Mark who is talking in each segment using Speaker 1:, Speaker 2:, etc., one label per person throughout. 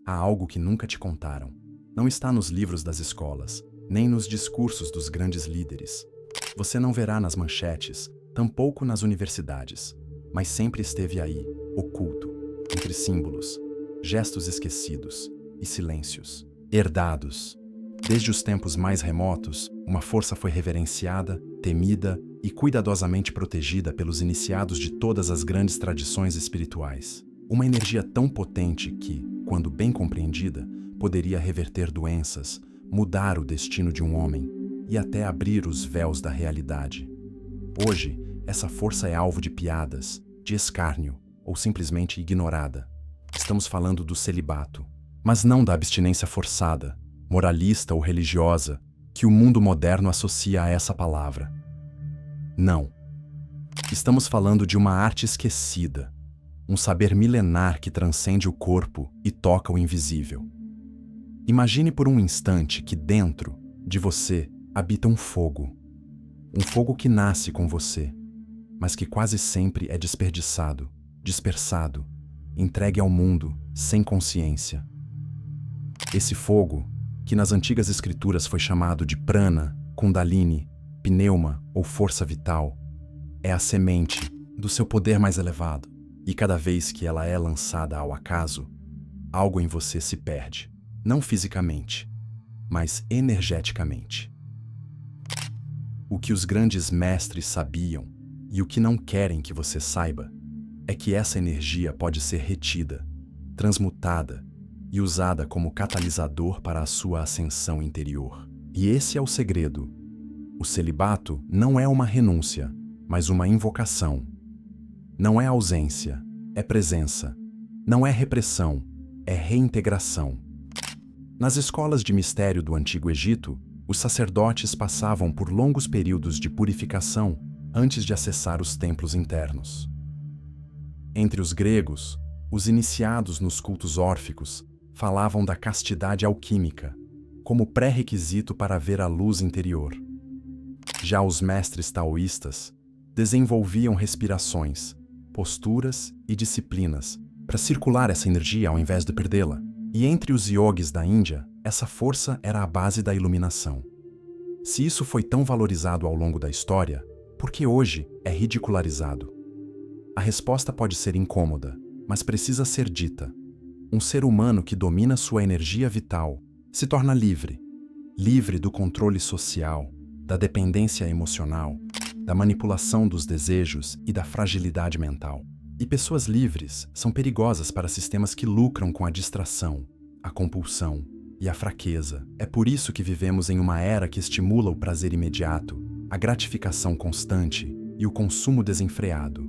Speaker 1: há algo que nunca te contaram. Não está nos livros das escolas, nem nos discursos dos grandes líderes. Você não verá nas manchetes, tampouco nas universidades, mas sempre esteve aí, oculto, entre símbolos, gestos esquecidos e silêncios, herdados. Desde os tempos mais remotos, uma força foi reverenciada, temida e cuidadosamente protegida pelos iniciados de todas as grandes tradições espirituais. Uma energia tão potente que, quando bem compreendida, poderia reverter doenças, mudar o destino de um homem e até abrir os véus da realidade. Hoje, essa força é alvo de piadas, de escárnio ou simplesmente ignorada. Estamos falando do celibato, mas não da abstinência forçada, moralista ou religiosa, que o mundo moderno associa a essa palavra. Não. Estamos falando de uma arte esquecida, um saber milenar que transcende o corpo e toca o invisível. Imagine por um instante que dentro de você habita um fogo que nasce com você, mas que quase sempre é desperdiçado, dispersado, entregue ao mundo sem consciência. Esse fogo, que nas antigas escrituras foi chamado de prana, kundalini, pneuma ou força vital, é a semente do seu poder mais elevado. E cada vez que ela é lançada ao acaso, algo em você se perde, não fisicamente, mas energeticamente. O que os grandes mestres sabiam e o que não querem que você saiba é que essa energia pode ser retida, transmutada e usada como catalisador para a sua ascensão interior. E esse é o segredo. O celibato não é uma renúncia, mas uma invocação. Não é ausência, é presença. Não é repressão, é reintegração. Nas escolas de mistério do Antigo Egito, os sacerdotes passavam por longos períodos de purificação antes de acessar os templos internos. Entre os gregos, os iniciados nos cultos órficos falavam da castidade alquímica, como pré-requisito para ver a luz interior. Já os mestres taoístas desenvolviam respirações, posturas e disciplinas para circular essa energia ao invés de perdê-la. E entre os yogis da Índia, essa força era a base da iluminação. Se isso foi tão valorizado ao longo da história, por que hoje é ridicularizado? A resposta pode ser incômoda, mas precisa ser dita. Um ser humano que domina sua energia vital se torna livre. Livre do controle social, da dependência emocional, da manipulação dos desejos e da fragilidade mental. E pessoas livres são perigosas para sistemas que lucram com a distração, a compulsão e a fraqueza. É por isso que vivemos em uma era que estimula o prazer imediato, a gratificação constante e o consumo desenfreado.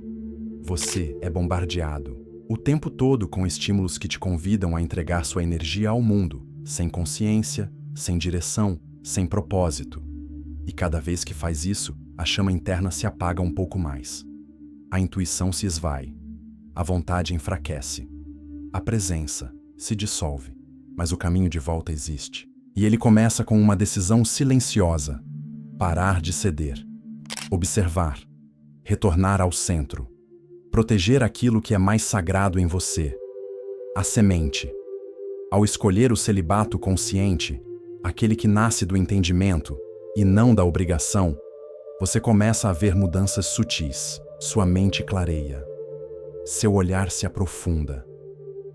Speaker 1: Você é bombardeado o tempo todo com estímulos que te convidam a entregar sua energia ao mundo, sem consciência, sem direção, sem propósito. E cada vez que faz isso, a chama interna se apaga um pouco mais. A intuição se esvai. A vontade enfraquece. A presença se dissolve. Mas o caminho de volta existe. E ele começa com uma decisão silenciosa: parar de ceder. Observar. Retornar ao centro. Proteger aquilo que é mais sagrado em você. A semente. Ao escolher o celibato consciente, aquele que nasce do entendimento e não da obrigação, você começa a ver mudanças sutis. Sua mente clareia. Seu olhar se aprofunda.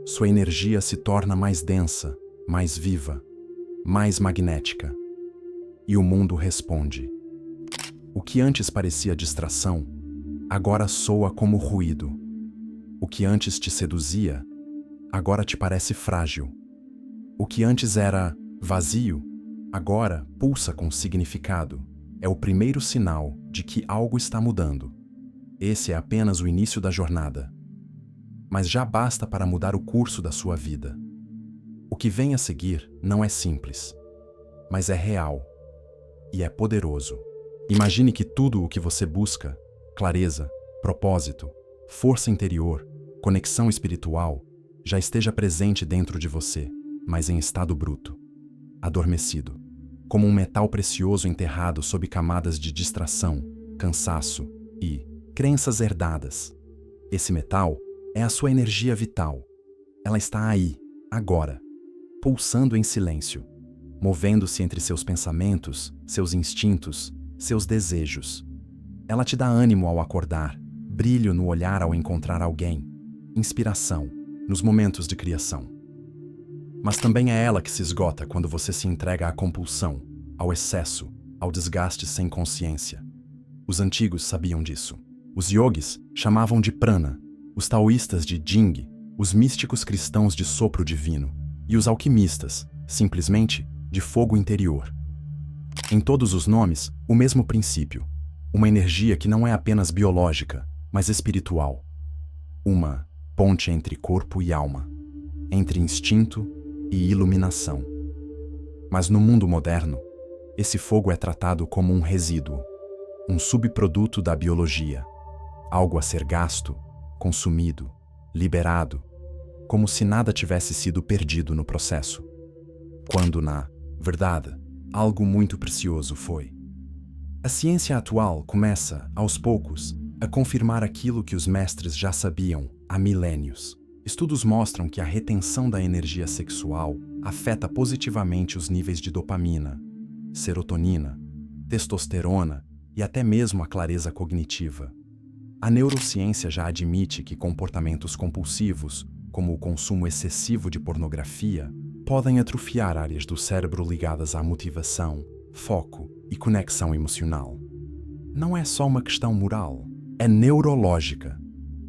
Speaker 1: Sua energia se torna mais densa, mais viva, mais magnética. E o mundo responde. O que antes parecia distração, agora soa como ruído. O que antes te seduzia, agora te parece frágil. O que antes era vazio, agora pulsa com significado. É o primeiro sinal de que algo está mudando. Esse é apenas o início da jornada. Mas já basta para mudar o curso da sua vida. O que vem a seguir não é simples, mas é real e é poderoso. Imagine que tudo o que você busca, clareza, propósito, força interior, conexão espiritual, já esteja presente dentro de você, mas em estado bruto, adormecido, como um metal precioso enterrado sob camadas de distração, cansaço e crenças herdadas. Esse metal é a sua energia vital. Ela está aí, agora, pulsando em silêncio, movendo-se entre seus pensamentos, seus instintos, seus desejos. Ela te dá ânimo ao acordar, brilho no olhar ao encontrar alguém, inspiração nos momentos de criação. Mas também é ela que se esgota quando você se entrega à compulsão, ao excesso, ao desgaste sem consciência. Os antigos sabiam disso. Os yogis chamavam de prana, os taoístas de jing, os místicos cristãos de sopro divino e os alquimistas, simplesmente, de fogo interior. Em todos os nomes, o mesmo princípio, uma energia que não é apenas biológica, mas espiritual. Uma ponte entre corpo e alma, entre instinto e iluminação. Mas no mundo moderno, esse fogo é tratado como um resíduo, um subproduto da biologia, algo a ser gasto, consumido, liberado, como se nada tivesse sido perdido no processo, quando, na verdade, algo muito precioso foi. A ciência atual começa, aos poucos, a confirmar aquilo que os mestres já sabiam há milênios. Estudos mostram que a retenção da energia sexual afeta positivamente os níveis de dopamina, serotonina, testosterona e até mesmo a clareza cognitiva. A neurociência já admite que comportamentos compulsivos, como o consumo excessivo de pornografia, podem atrofiar áreas do cérebro ligadas à motivação, foco e conexão emocional. Não é só uma questão moral, é neurológica,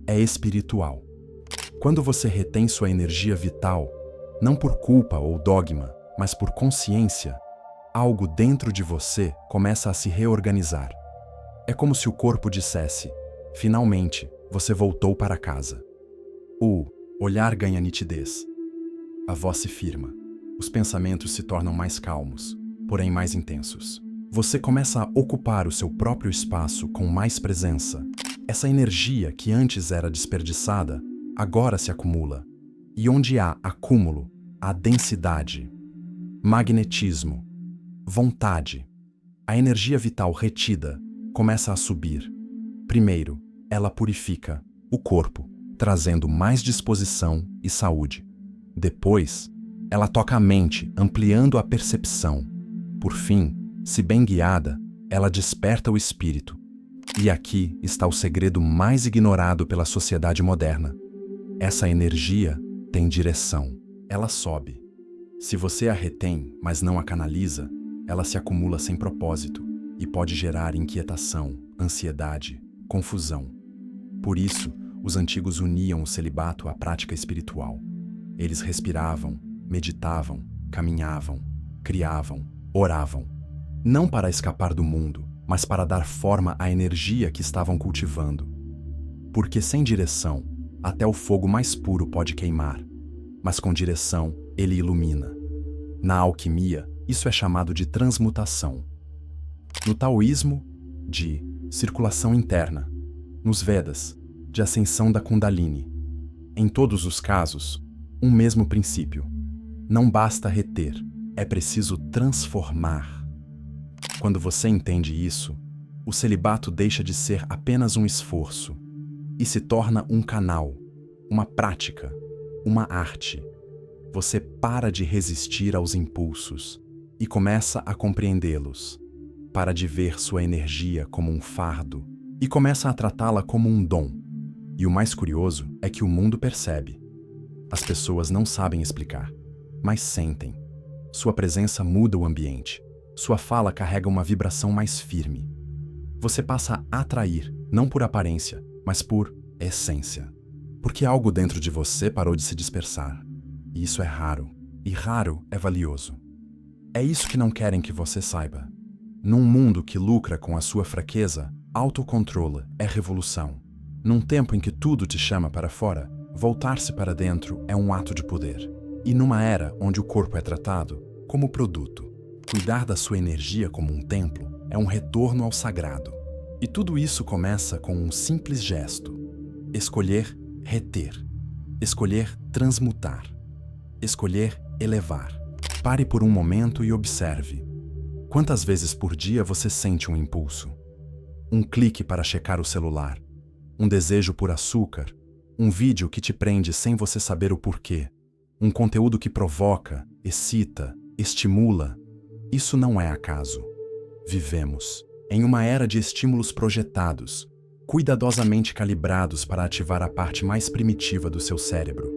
Speaker 1: é espiritual. Quando você retém sua energia vital, não por culpa ou dogma, mas por consciência, algo dentro de você começa a se reorganizar. É como se o corpo dissesse: finalmente, você voltou para casa. O olhar ganha nitidez. A voz se firma. Os pensamentos se tornam mais calmos, porém mais intensos. Você começa a ocupar o seu próprio espaço com mais presença. Essa energia que antes era desperdiçada, agora se acumula. E onde há acúmulo, há densidade, magnetismo, vontade. A energia vital retida começa a subir. Primeiro, ela purifica o corpo, trazendo mais disposição e saúde. Depois, ela toca a mente, ampliando a percepção. Por fim, se bem guiada, ela desperta o espírito. E aqui está o segredo mais ignorado pela sociedade moderna. Essa energia tem direção. Ela sobe. Se você a retém, mas não a canaliza, ela se acumula sem propósito e pode gerar inquietação, ansiedade, confusão. Por isso, os antigos uniam o celibato à prática espiritual. Eles respiravam, meditavam, caminhavam, criavam, oravam. Não para escapar do mundo, mas para dar forma à energia que estavam cultivando. Porque sem direção, até o fogo mais puro pode queimar, mas com direção, ele ilumina. Na alquimia, isso é chamado de transmutação. No taoísmo, de circulação interna. Nos Vedas, de ascensão da Kundalini. Em todos os casos, um mesmo princípio. Não basta reter, é preciso transformar. Quando você entende isso, o celibato deixa de ser apenas um esforço e se torna um canal, uma prática, uma arte. Você para de resistir aos impulsos e começa a compreendê-los. Para de ver sua energia como um fardo e começa a tratá-la como um dom. E o mais curioso é que o mundo percebe. As pessoas não sabem explicar, mas sentem. Sua presença muda o ambiente. Sua fala carrega uma vibração mais firme. Você passa a atrair, não por aparência, mas por essência. Porque algo dentro de você parou de se dispersar. E isso é raro. E raro é valioso. É isso que não querem que você saiba. Num mundo que lucra com a sua fraqueza, autocontrole é revolução. Num tempo em que tudo te chama para fora, voltar-se para dentro é um ato de poder. E numa era onde o corpo é tratado como produto, cuidar da sua energia como um templo é um retorno ao sagrado. E tudo isso começa com um simples gesto. Escolher reter. Escolher transmutar. Escolher elevar. Pare por um momento e observe. Quantas vezes por dia você sente um impulso? Um clique para checar o celular. Um desejo por açúcar. Um vídeo que te prende sem você saber o porquê. Um conteúdo que provoca, excita, estimula. Isso não é acaso. Vivemos em uma era de estímulos projetados, cuidadosamente calibrados para ativar a parte mais primitiva do seu cérebro,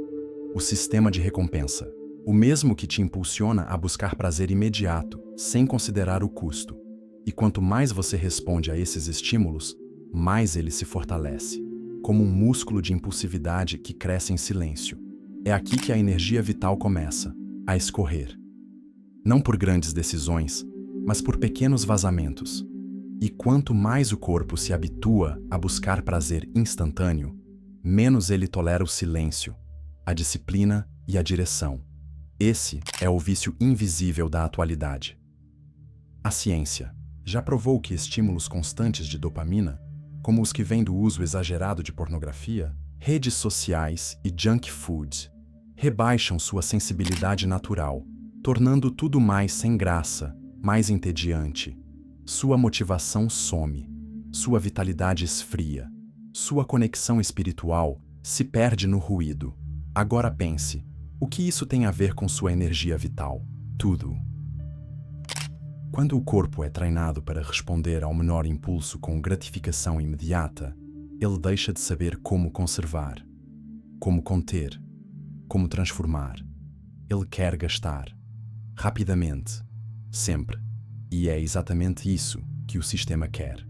Speaker 1: o sistema de recompensa, o mesmo que te impulsiona a buscar prazer imediato, sem considerar o custo. E quanto mais você responde a esses estímulos, mais ele se fortalece, como um músculo de impulsividade que cresce em silêncio. É aqui que a energia vital começa a escorrer. Não por grandes decisões, mas por pequenos vazamentos. E quanto mais o corpo se habitua a buscar prazer instantâneo, menos ele tolera o silêncio, a disciplina e a direção. Esse é o vício invisível da atualidade. A ciência já provou que estímulos constantes de dopamina, como os que vêm do uso exagerado de pornografia, redes sociais e junk food, rebaixam sua sensibilidade natural, tornando tudo mais sem graça, mais entediante. Sua motivação some, sua vitalidade esfria, sua conexão espiritual se perde no ruído. Agora pense, o que isso tem a ver com sua energia vital? Tudo. Quando o corpo é treinado para responder ao menor impulso com gratificação imediata, ele deixa de saber como conservar, como conter, como transformar. Ele quer gastar, rapidamente, sempre. E é exatamente isso que o sistema quer.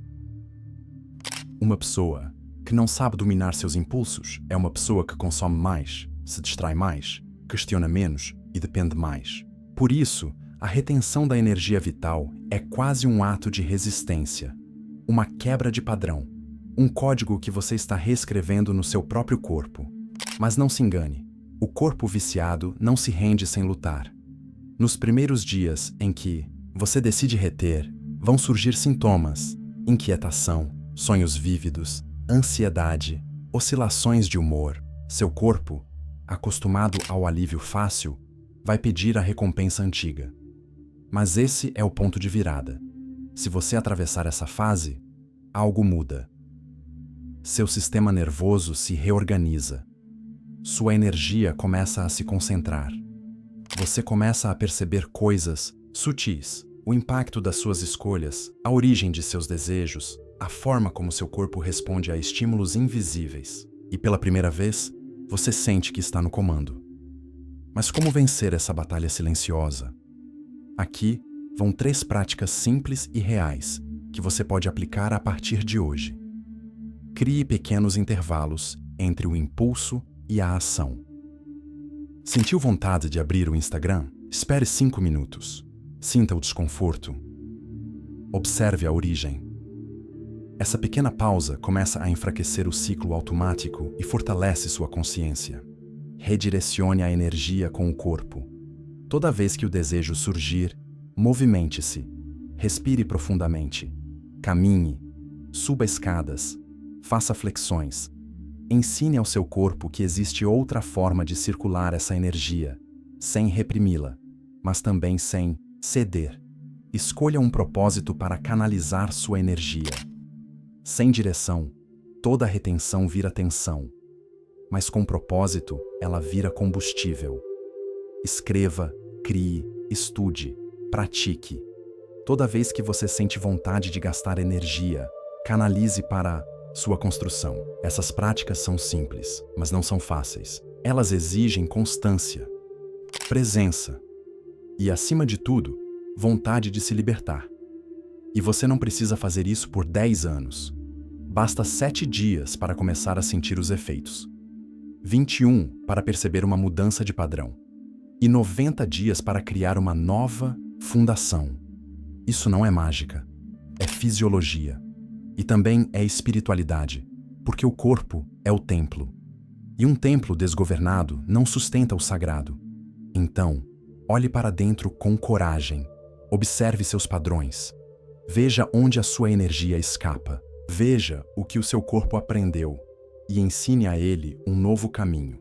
Speaker 1: Uma pessoa que não sabe dominar seus impulsos é uma pessoa que consome mais, se distrai mais, questiona menos e depende mais. Por isso, a retenção da energia vital é quase um ato de resistência, uma quebra de padrão, um código que você está reescrevendo no seu próprio corpo. Mas não se engane, o corpo viciado não se rende sem lutar. Nos primeiros dias em que você decide reter, vão surgir sintomas, inquietação, sonhos vívidos, ansiedade, oscilações de humor. Seu corpo, acostumado ao alívio fácil, vai pedir a recompensa antiga. Mas esse é o ponto de virada. Se você atravessar essa fase, algo muda. Seu sistema nervoso se reorganiza. Sua energia começa a se concentrar. Você começa a perceber coisas sutis, o impacto das suas escolhas, a origem de seus desejos, a forma como seu corpo responde a estímulos invisíveis. E pela primeira vez, você sente que está no comando. Mas como vencer essa batalha silenciosa? Aqui vão 3 práticas simples e reais que você pode aplicar a partir de hoje. Crie pequenos intervalos entre o impulso e a ação. Sentiu vontade de abrir o Instagram? Espere 5 minutos. Sinta o desconforto. Observe a origem. Essa pequena pausa começa a enfraquecer o ciclo automático e fortalece sua consciência. Redirecione a energia com o corpo. Toda vez que o desejo surgir, movimente-se. Respire profundamente. Caminhe. Suba escadas. Faça flexões. Ensine ao seu corpo que existe outra forma de circular essa energia, sem reprimi-la, mas também sem ceder. Escolha um propósito para canalizar sua energia. Sem direção, toda retenção vira tensão, mas com propósito, ela vira combustível. Escreva, crie, estude, pratique. Toda vez que você sente vontade de gastar energia, canalize para sua construção. Essas práticas são simples, mas não são fáceis. Elas exigem constância, presença e, acima de tudo, vontade de se libertar. E você não precisa fazer isso por 10 anos. Basta 7 dias para começar a sentir os efeitos, 21 para perceber uma mudança de padrão e 90 dias para criar uma nova fundação. Isso não é mágica, é fisiologia. E também é espiritualidade, porque o corpo é o templo. E um templo desgovernado não sustenta o sagrado. Então, olhe para dentro com coragem. Observe seus padrões. Veja onde a sua energia escapa. Veja o que o seu corpo aprendeu e ensine a ele um novo caminho.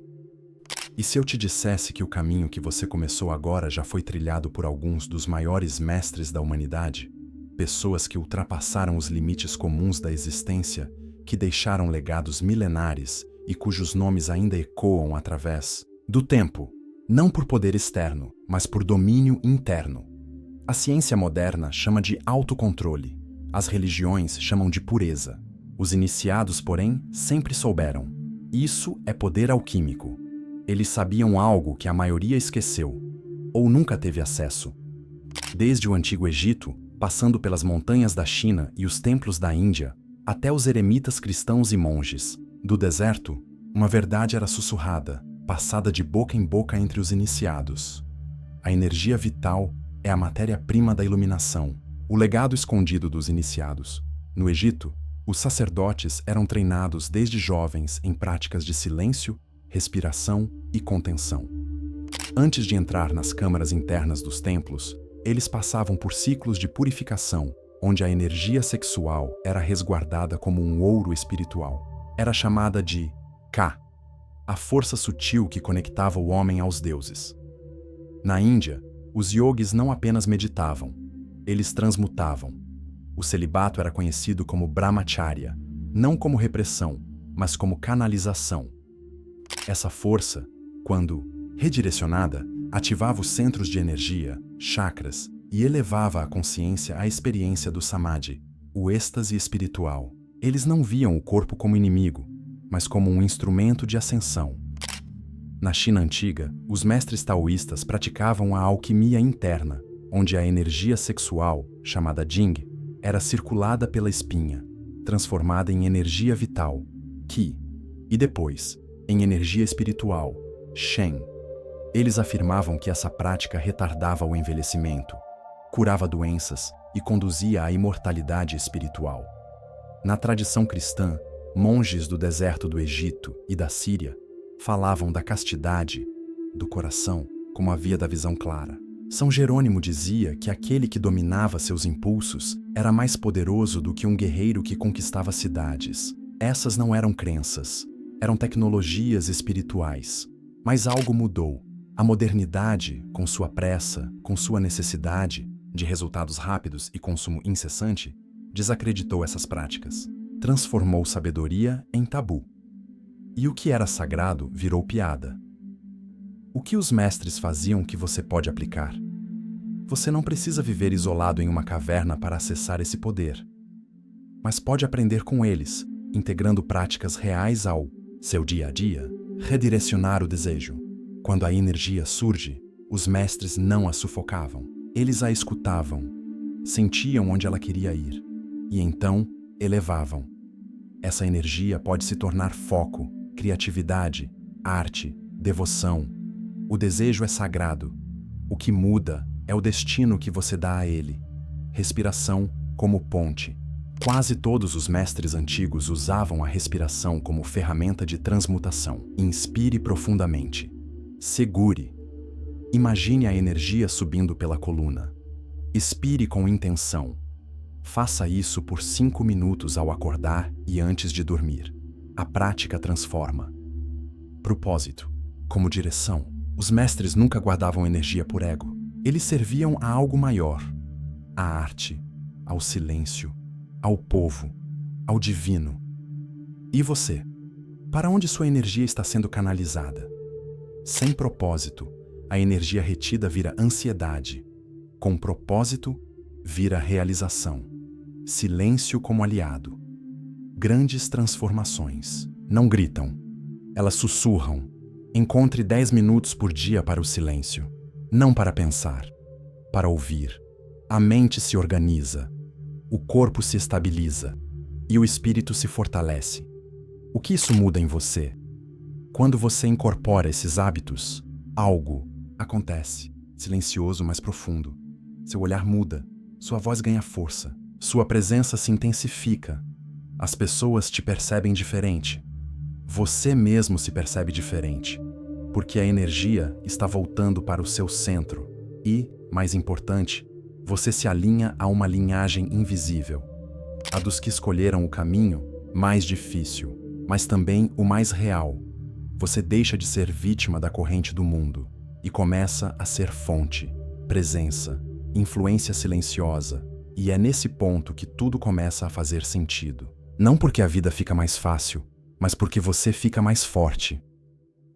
Speaker 1: E se eu te dissesse que o caminho que você começou agora já foi trilhado por alguns dos maiores mestres da humanidade? Pessoas que ultrapassaram os limites comuns da existência, que deixaram legados milenares e cujos nomes ainda ecoam através do tempo. Não por poder externo, mas por domínio interno. A ciência moderna chama de autocontrole. As religiões chamam de pureza. Os iniciados, porém, sempre souberam. Isso é poder alquímico. Eles sabiam algo que a maioria esqueceu, ou nunca teve acesso. Desde o Antigo Egito, passando pelas montanhas da China e os templos da Índia, até os eremitas cristãos e monges, do deserto, uma verdade era sussurrada, passada de boca em boca entre os iniciados. A energia vital é a matéria-prima da iluminação, o legado escondido dos iniciados. No Egito, os sacerdotes eram treinados desde jovens em práticas de silêncio, respiração e contenção. Antes de entrar nas câmaras internas dos templos, eles passavam por ciclos de purificação, onde a energia sexual era resguardada como um ouro espiritual. Era chamada de Ka, a força sutil que conectava o homem aos deuses. Na Índia, os yogis não apenas meditavam, eles transmutavam. O celibato era conhecido como brahmacharya, não como repressão, mas como canalização. Essa força, quando redirecionada, ativava os centros de energia, chakras, e elevava a consciência à experiência do samadhi, o êxtase espiritual. Eles não viam o corpo como inimigo, mas como um instrumento de ascensão. Na China antiga, os mestres taoístas praticavam a alquimia interna, onde a energia sexual, chamada Jing, era circulada pela espinha, transformada em energia vital, Qi, e depois, em energia espiritual, Shen. Eles afirmavam que essa prática retardava o envelhecimento, curava doenças e conduzia à imortalidade espiritual. Na tradição cristã, monges do deserto do Egito e da Síria falavam da castidade, do coração, como a via da visão clara. São Jerônimo dizia que aquele que dominava seus impulsos era mais poderoso do que um guerreiro que conquistava cidades. Essas não eram crenças, eram tecnologias espirituais. Mas algo mudou. A modernidade, com sua pressa, com sua necessidade de resultados rápidos e consumo incessante, desacreditou essas práticas. Transformou sabedoria em tabu. E o que era sagrado virou piada. O que os mestres faziam que você pode aplicar? Você não precisa viver isolado em uma caverna para acessar esse poder. Mas pode aprender com eles, integrando práticas reais ao seu dia a dia, redirecionar o desejo. Quando a energia surge, os mestres não a sufocavam. Eles a escutavam, sentiam onde ela queria ir, e então elevavam. Essa energia pode se tornar foco, criatividade, arte, devoção. O desejo é sagrado. O que muda é o destino que você dá a ele. Respiração como ponte. Quase todos os mestres antigos usavam a respiração como ferramenta de transmutação. Inspire profundamente. Segure. Imagine a energia subindo pela coluna. Expire com intenção. Faça isso por 5 minutos ao acordar e antes de dormir. A prática transforma. Propósito. Como direção, os mestres nunca guardavam energia por ego. Eles serviam a algo maior. À arte, ao silêncio, ao povo, ao divino. E você? Para onde sua energia está sendo canalizada? Sem propósito, a energia retida vira ansiedade. Com propósito, vira realização. Silêncio como aliado. Grandes transformações. Não gritam. Elas sussurram. Encontre 10 minutos por dia para o silêncio. Não para pensar, para ouvir. A mente se organiza. O corpo se estabiliza. E o espírito se fortalece. O que isso muda em você? Quando você incorpora esses hábitos, algo acontece, silencioso, mas profundo. Seu olhar muda, sua voz ganha força, sua presença se intensifica. As pessoas te percebem diferente. Você mesmo se percebe diferente, porque a energia está voltando para o seu centro e, mais importante, você se alinha a uma linhagem invisível. A dos que escolheram o caminho mais difícil, mas também o mais real. Você deixa de ser vítima da corrente do mundo e começa a ser fonte, presença, influência silenciosa. E é nesse ponto que tudo começa a fazer sentido. Não porque a vida fica mais fácil, mas porque você fica mais forte.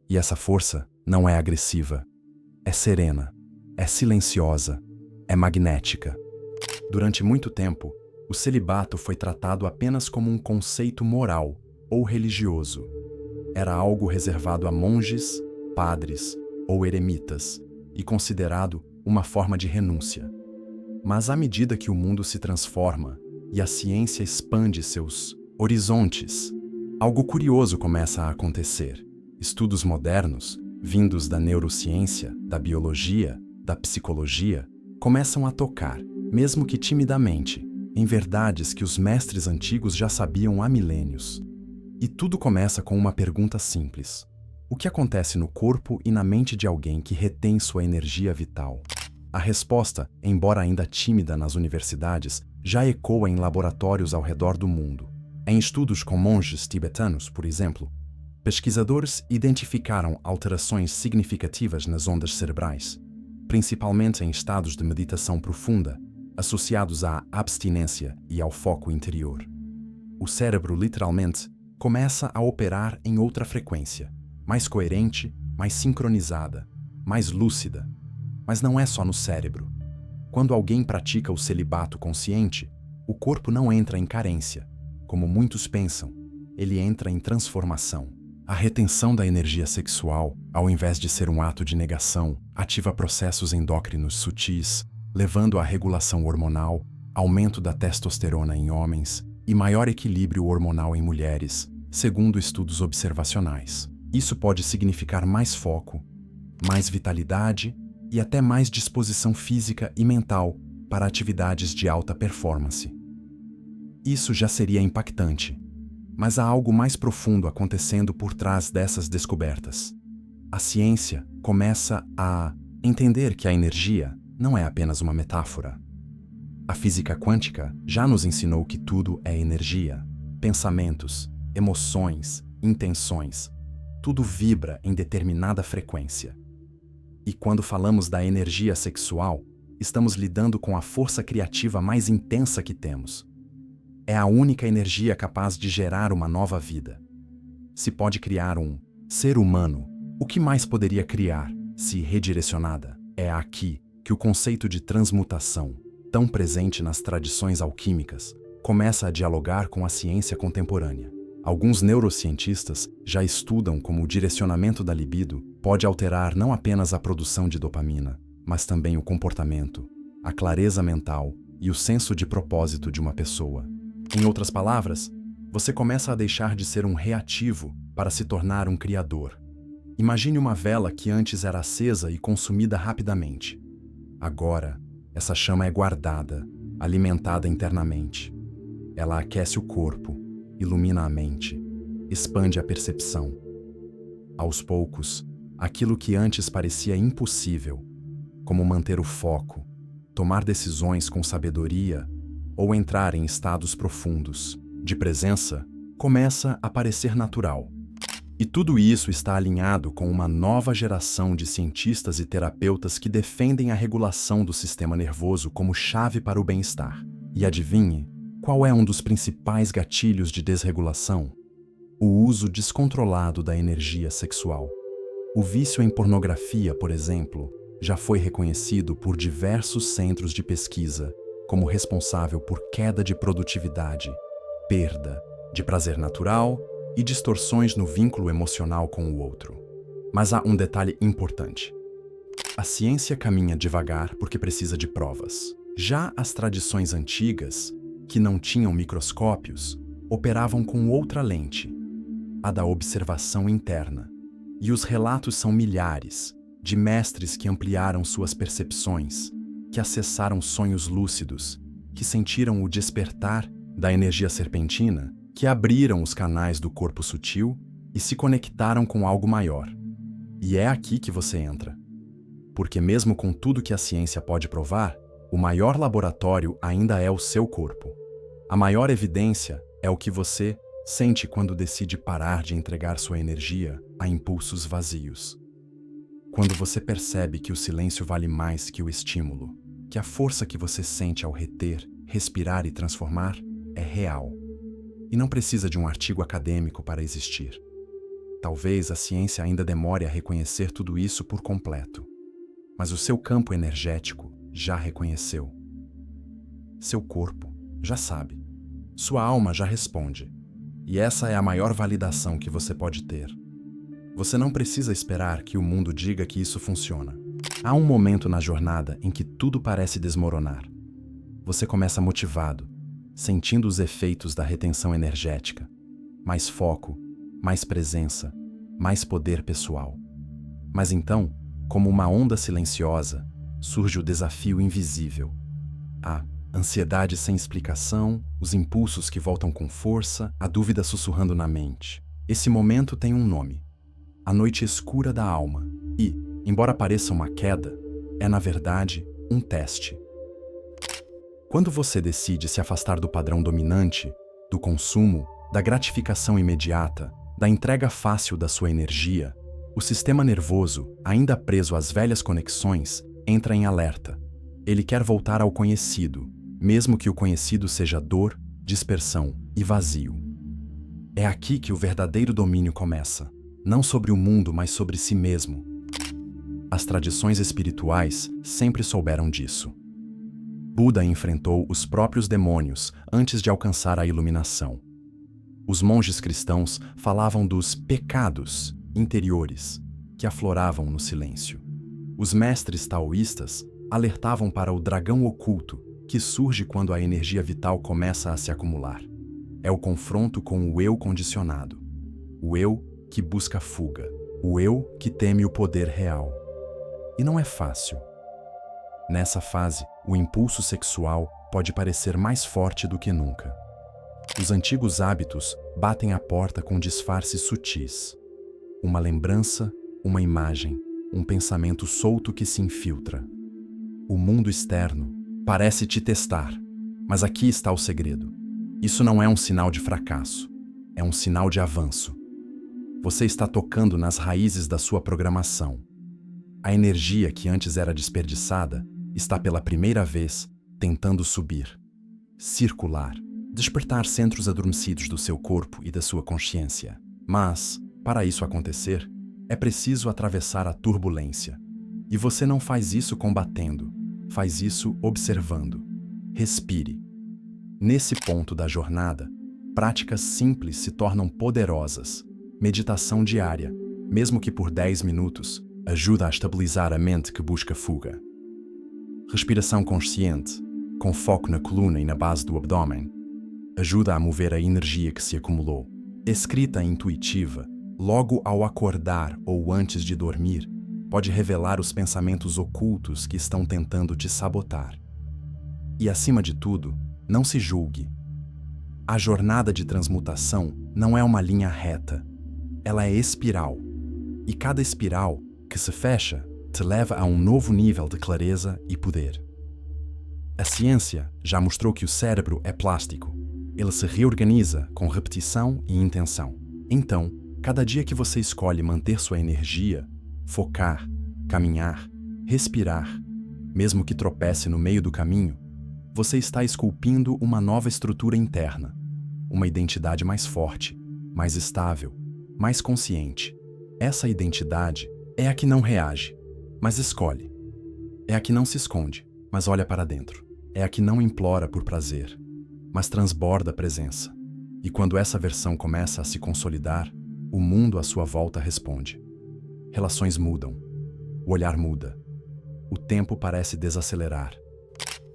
Speaker 1: E essa força não é agressiva, é serena, é silenciosa, é magnética. Durante muito tempo, o celibato foi tratado apenas como um conceito moral ou religioso. Era algo reservado a monges, padres ou eremitas e considerado uma forma de renúncia. Mas à medida que o mundo se transforma e a ciência expande seus horizontes, algo curioso começa a acontecer. Estudos modernos, vindos da neurociência, da biologia, da psicologia, começam a tocar, mesmo que timidamente, em verdades que os mestres antigos já sabiam há milênios. E tudo começa com uma pergunta simples: o que acontece no corpo e na mente de alguém que retém sua energia vital? A resposta, embora ainda tímida nas universidades, já ecoa em laboratórios ao redor do mundo. Em estudos com monges tibetanos, por exemplo, pesquisadores identificaram alterações significativas nas ondas cerebrais, principalmente em estados de meditação profunda, associados à abstinência e ao foco interior. O cérebro, literalmente, começa a operar em outra frequência, mais coerente, mais sincronizada, mais lúcida. Mas não é só no cérebro. Quando alguém pratica o celibato consciente, o corpo não entra em carência, como muitos pensam, ele entra em transformação. A retenção da energia sexual, ao invés de ser um ato de negação, ativa processos endócrinos sutis, levando à regulação hormonal, aumento da testosterona em homens e maior equilíbrio hormonal em mulheres, segundo estudos observacionais. Isso pode significar mais foco, mais vitalidade e até mais disposição física e mental para atividades de alta performance. Isso já seria impactante, mas há algo mais profundo acontecendo por trás dessas descobertas. A ciência começa a entender que a energia não é apenas uma metáfora. A física quântica já nos ensinou que tudo é energia. Pensamentos, emoções, intenções, tudo vibra em determinada frequência. E quando falamos da energia sexual, estamos lidando com a força criativa mais intensa que temos. É a única energia capaz de gerar uma nova vida. Se pode criar um ser humano, o que mais poderia criar, se redirecionada? É aqui que o conceito de transmutação, tão presente nas tradições alquímicas, começa a dialogar com a ciência contemporânea. Alguns neurocientistas já estudam como o direcionamento da libido pode alterar não apenas a produção de dopamina, mas também o comportamento, a clareza mental e o senso de propósito de uma pessoa. Em outras palavras, você começa a deixar de ser um reativo para se tornar um criador. Imagine uma vela que antes era acesa e consumida rapidamente. Agora, essa chama é guardada, alimentada internamente. Ela aquece o corpo, ilumina a mente, expande a percepção. Aos poucos, aquilo que antes parecia impossível, como manter o foco, tomar decisões com sabedoria ou entrar em estados profundos de presença, começa a parecer natural. E tudo isso está alinhado com uma nova geração de cientistas e terapeutas que defendem a regulação do sistema nervoso como chave para o bem-estar. E adivinhe, qual é um dos principais gatilhos de desregulação? O uso descontrolado da energia sexual. O vício em pornografia, por exemplo, já foi reconhecido por diversos centros de pesquisa como responsável por queda de produtividade, perda de prazer natural e distorções no vínculo emocional com o outro. Mas há um detalhe importante. A ciência caminha devagar porque precisa de provas. Já as tradições antigas, que não tinham microscópios, operavam com outra lente, a da observação interna. E os relatos são milhares, de mestres que ampliaram suas percepções, que acessaram sonhos lúcidos, que sentiram o despertar da energia serpentina, que abriram os canais do corpo sutil e se conectaram com algo maior. E é aqui que você entra. Porque mesmo com tudo que a ciência pode provar, o maior laboratório ainda é o seu corpo. A maior evidência é o que você sente quando decide parar de entregar sua energia a impulsos vazios. Quando você percebe que o silêncio vale mais que o estímulo, que a força que você sente ao reter, respirar e transformar é real. E não precisa de um artigo acadêmico para existir. Talvez a ciência ainda demore a reconhecer tudo isso por completo. mas o seu campo energético já reconheceu. Seu corpo já sabe. Sua alma já responde. E essa é a maior validação que você pode ter. Você não precisa esperar que o mundo diga que isso funciona. Há um momento na jornada em que tudo parece desmoronar. Você começa motivado, sentindo os efeitos da retenção energética. Mais foco, mais presença, mais poder pessoal. Mas então, como uma onda silenciosa, surge o desafio invisível. A ansiedade sem explicação, os impulsos que voltam com força, a dúvida sussurrando na mente. Esse momento tem um nome: a noite escura da alma. E, embora pareça uma queda, é na verdade um teste. Quando você decide se afastar do padrão dominante, do consumo, da gratificação imediata, da entrega fácil da sua energia, o sistema nervoso, ainda preso às velhas conexões, entra em alerta. Ele quer voltar ao conhecido, mesmo que o conhecido seja dor, dispersão e vazio. É aqui que o verdadeiro domínio começa, não sobre o mundo, mas sobre si mesmo. As tradições espirituais sempre souberam disso. Buda enfrentou os próprios demônios antes de alcançar a iluminação. Os monges cristãos falavam dos pecados interiores que afloravam no silêncio. Os mestres taoístas alertavam para o dragão oculto que surge quando a energia vital começa a se acumular. É o confronto com o eu condicionado, o eu que busca fuga, o eu que teme o poder real. E não é fácil. Nessa fase, o impulso sexual pode parecer mais forte do que nunca. Os antigos hábitos batem à porta com disfarces sutis. Uma lembrança, uma imagem, um pensamento solto que se infiltra. O mundo externo parece te testar, mas aqui está o segredo. Isso não é um sinal de fracasso, é um sinal de avanço. Você está tocando nas raízes da sua programação. A energia que antes era desperdiçada está pela primeira vez tentando subir, circular, despertar centros adormecidos do seu corpo e da sua consciência. Mas, para isso acontecer, é preciso atravessar a turbulência. E você não faz isso combatendo, faz isso observando. Respire. Nesse ponto da jornada, práticas simples se tornam poderosas. Meditação diária, mesmo que por 10 minutos, ajuda a estabilizar a mente que busca fuga. Respiração consciente, com foco na coluna e na base do abdômen, ajuda a mover a energia que se acumulou. Escrita intuitiva, logo ao acordar ou antes de dormir, pode revelar os pensamentos ocultos que estão tentando te sabotar. E acima de tudo, não se julgue. A jornada de transmutação não é uma linha reta. Ela é espiral. E cada espiral que se fecha te leva a um novo nível de clareza e poder. A ciência já mostrou que o cérebro é plástico. Ele se reorganiza com repetição e intenção. Então, cada dia que você escolhe manter sua energia, focar, caminhar, respirar, mesmo que tropece no meio do caminho, você está esculpindo uma nova estrutura interna, uma identidade mais forte, mais estável, mais consciente. Essa identidade é a que não reage, mas escolhe. É a que não se esconde, mas olha para dentro. É a que não implora por prazer, mas transborda presença. E quando essa versão começa a se consolidar, o mundo à sua volta responde. Relações mudam, o olhar muda, o tempo parece desacelerar,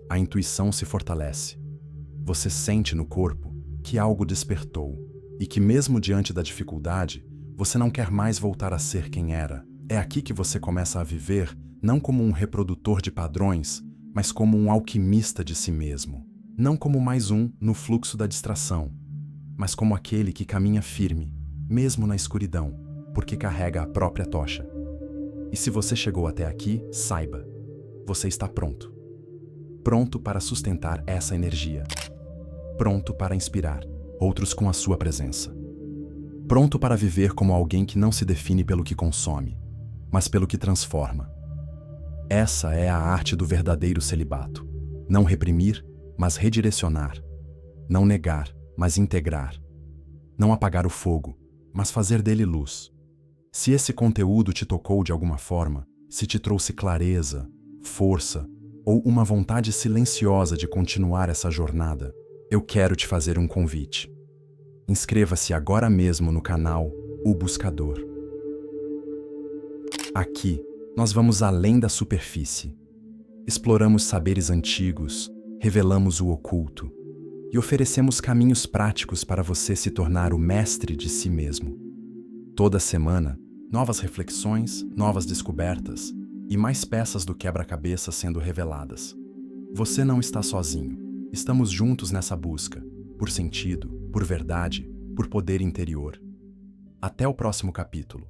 Speaker 1: a intuição se fortalece. Você sente no corpo que algo despertou e que mesmo diante da dificuldade, você não quer mais voltar a ser quem era. É aqui que você começa a viver não como um reprodutor de padrões, mas como um alquimista de si mesmo. Não como mais um no fluxo da distração, mas como aquele que caminha firme, mesmo na escuridão, porque carrega a própria tocha. E se você chegou até aqui, saiba, você está pronto. Pronto para sustentar essa energia. Pronto para inspirar outros com a sua presença. Pronto para viver como alguém que não se define pelo que consome, mas pelo que transforma. Essa é a arte do verdadeiro celibato. Não reprimir, mas redirecionar. Não negar, mas integrar. Não apagar o fogo, mas fazer dele luz. Se esse conteúdo te tocou de alguma forma, Se te trouxe clareza, força ou uma vontade silenciosa de continuar essa jornada, eu quero te fazer um convite. Inscreva-se agora mesmo no canal O Buscador. Aqui, nós vamos além da superfície. Exploramos saberes antigos, revelamos o oculto e oferecemos caminhos práticos para você se tornar o mestre de si mesmo. Toda semana, novas reflexões, novas descobertas e mais peças do quebra-cabeça sendo reveladas. Você não está sozinho. Estamos juntos nessa busca, por sentido, por verdade, por poder interior. Até o próximo capítulo.